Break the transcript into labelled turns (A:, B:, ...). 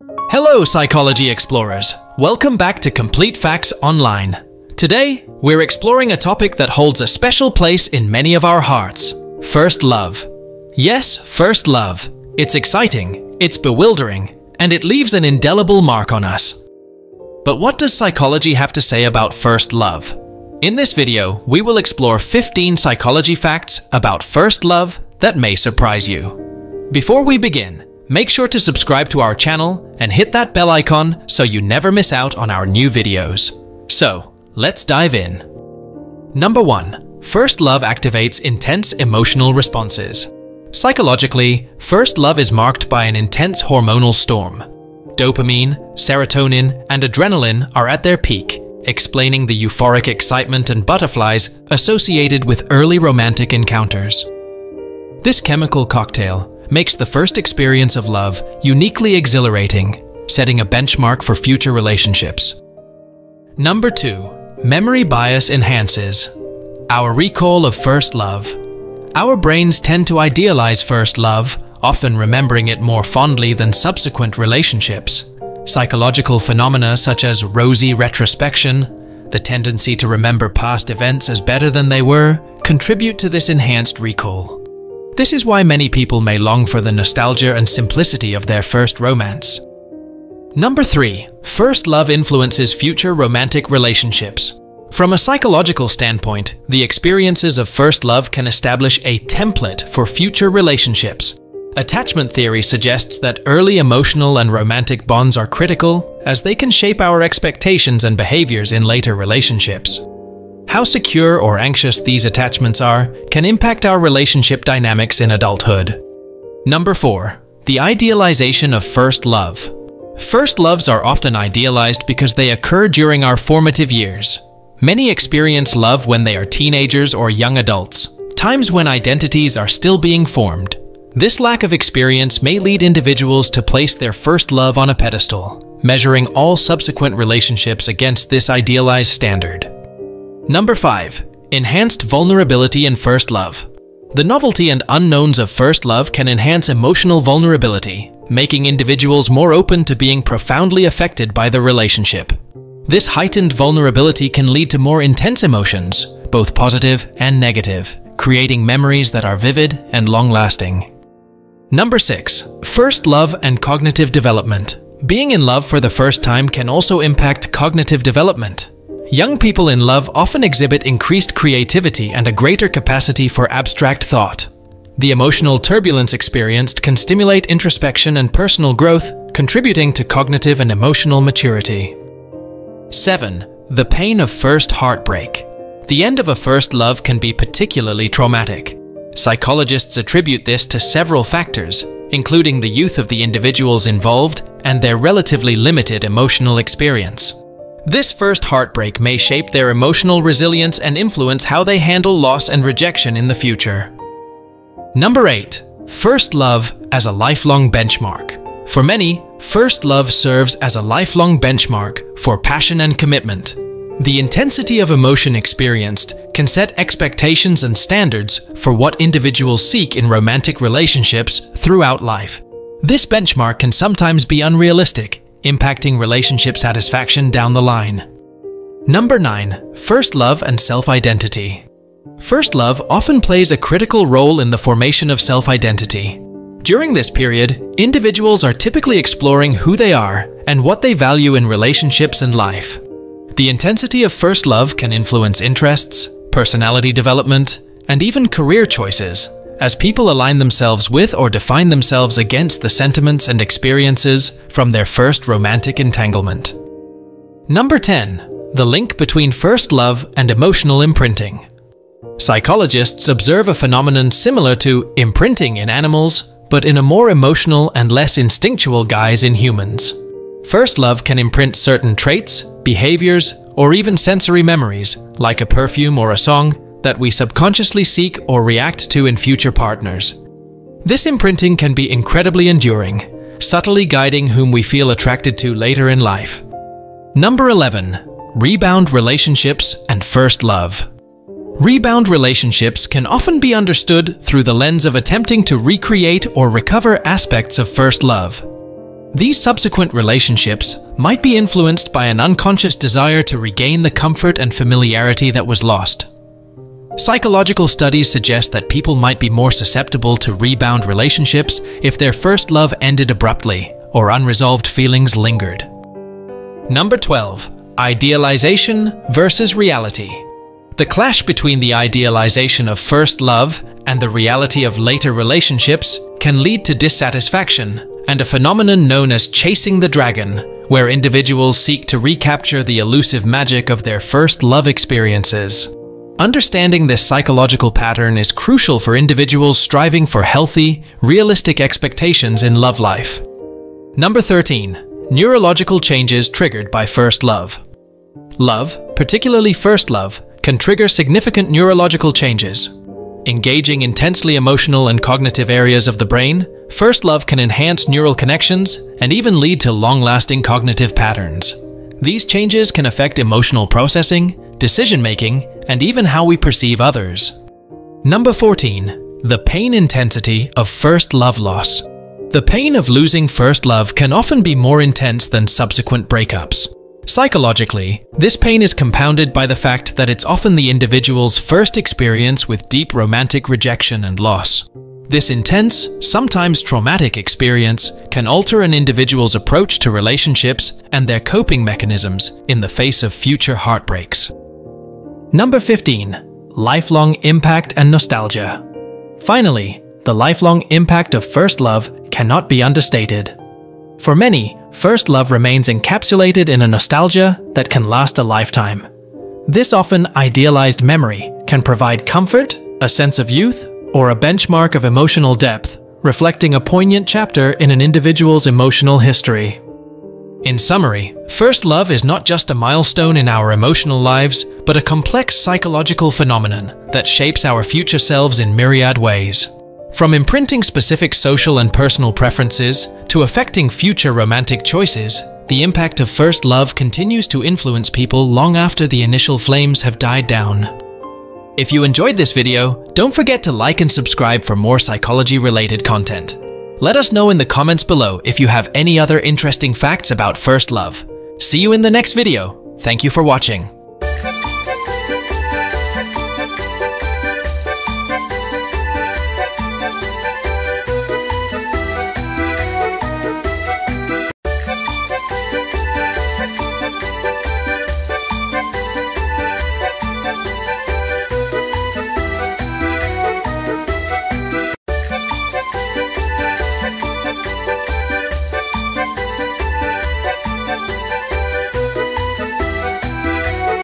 A: Hello, psychology explorers. Welcome back to Complete Facts Online. Today, we're exploring a topic that holds a special place in many of our hearts: first love. Yes, first love. It's exciting, it's bewildering, and it leaves an indelible mark on us. But what does psychology have to say about first love? In this video, we will explore 15 psychology facts about first love that may surprise you. Before we begin, make sure to subscribe to our channel and hit that bell icon so you never miss out on our new videos. So, let's dive in. Number 1. First love activates intense emotional responses. Psychologically, first love is marked by an intense hormonal storm. Dopamine, serotonin, and adrenaline are at their peak, explaining the euphoric excitement and butterflies associated with early romantic encounters. This chemical cocktail makes the first experience of love uniquely exhilarating, setting a benchmark for future relationships. Number 2. Memory bias enhances our recall of first love. Our brains tend to idealize first love, often remembering it more fondly than subsequent relationships. Psychological phenomena such as rosy retrospection, the tendency to remember past events as better than they were, contribute to this enhanced recall. This is why many people may long for the nostalgia and simplicity of their first romance. Number 3. First love influences future romantic relationships. From a psychological standpoint, the experiences of first love can establish a template for future relationships. Attachment theory suggests that early emotional and romantic bonds are critical, as they can shape our expectations and behaviors in later relationships. How secure or anxious these attachments are can impact our relationship dynamics in adulthood. Number 4. The idealization of first love. First loves are often idealized because they occur during our formative years. Many experience love when they are teenagers or young adults, times when identities are still being formed. This lack of experience may lead individuals to place their first love on a pedestal, measuring all subsequent relationships against this idealized standard. Number 5. Enhanced vulnerability in first love. The novelty and unknowns of first love can enhance emotional vulnerability, making individuals more open to being profoundly affected by the relationship. This heightened vulnerability can lead to more intense emotions, both positive and negative, creating memories that are vivid and long-lasting. Number 6. First love and cognitive development. Being in love for the first time can also impact cognitive development. Young people in love often exhibit increased creativity and a greater capacity for abstract thought. The emotional turbulence experienced can stimulate introspection and personal growth, contributing to cognitive and emotional maturity. 7. The pain of first heartbreak. The end of a first love can be particularly traumatic. Psychologists attribute this to several factors, including the youth of the individuals involved and their relatively limited emotional experience. This first heartbreak may shape their emotional resilience and influence how they handle loss and rejection in the future. Number 8. First love as a lifelong benchmark. For many, first love serves as a lifelong benchmark for passion and commitment. The intensity of emotion experienced can set expectations and standards for what individuals seek in romantic relationships throughout life. This benchmark can sometimes be unrealistic, impacting relationship satisfaction down the line. Number 9. First love and self-identity. First love often plays a critical role in the formation of self-identity. During this period, individuals are typically exploring who they are and what they value in relationships and life. The intensity of first love can influence interests, personality development, and even career choices, as people align themselves with or define themselves against the sentiments and experiences from their first romantic entanglement. Number 10. The link between first love and emotional imprinting. Psychologists observe a phenomenon similar to imprinting in animals, but in a more emotional and less instinctual guise in humans. First love can imprint certain traits, behaviors, or even sensory memories, like a perfume or a song, that we subconsciously seek or react to in future partners. This imprinting can be incredibly enduring, subtly guiding whom we feel attracted to later in life. Number 11. Rebound relationships and first love. Rebound relationships can often be understood through the lens of attempting to recreate or recover aspects of first love. These subsequent relationships might be influenced by an unconscious desire to regain the comfort and familiarity that was lost. Psychological studies suggest that people might be more susceptible to rebound relationships if their first love ended abruptly or unresolved feelings lingered. Number 12. Idealization versus reality. The clash between the idealization of first love and the reality of later relationships can lead to dissatisfaction and a phenomenon known as chasing the dragon, where individuals seek to recapture the elusive magic of their first love experiences. Understanding this psychological pattern is crucial for individuals striving for healthy, realistic expectations in love life. Number 13. Neurological changes triggered by first love. Love, particularly first love, can trigger significant neurological changes. Engaging intensely emotional and cognitive areas of the brain, first love can enhance neural connections and even lead to long-lasting cognitive patterns. These changes can affect emotional processing, decision-making, and even how we perceive others. Number 14. The pain intensity of first love loss. The pain of losing first love can often be more intense than subsequent breakups. Psychologically, this pain is compounded by the fact that it's often the individual's first experience with deep romantic rejection and loss. This intense, sometimes traumatic experience can alter an individual's approach to relationships and their coping mechanisms in the face of future heartbreaks. Number 15. Lifelong impact and nostalgia. Finally, the lifelong impact of first love cannot be understated. For many, first love remains encapsulated in a nostalgia that can last a lifetime. This often idealized memory can provide comfort, a sense of youth, or a benchmark of emotional depth, reflecting a poignant chapter in an individual's emotional history. In summary, first love is not just a milestone in our emotional lives, but a complex psychological phenomenon that shapes our future selves in myriad ways. From imprinting specific social and personal preferences to affecting future romantic choices, the impact of first love continues to influence people long after the initial flames have died down. If you enjoyed this video, don't forget to like and subscribe for more psychology-related content. Let us know in the comments below if you have any other interesting facts about first love. See you in the next video. Thank you for watching.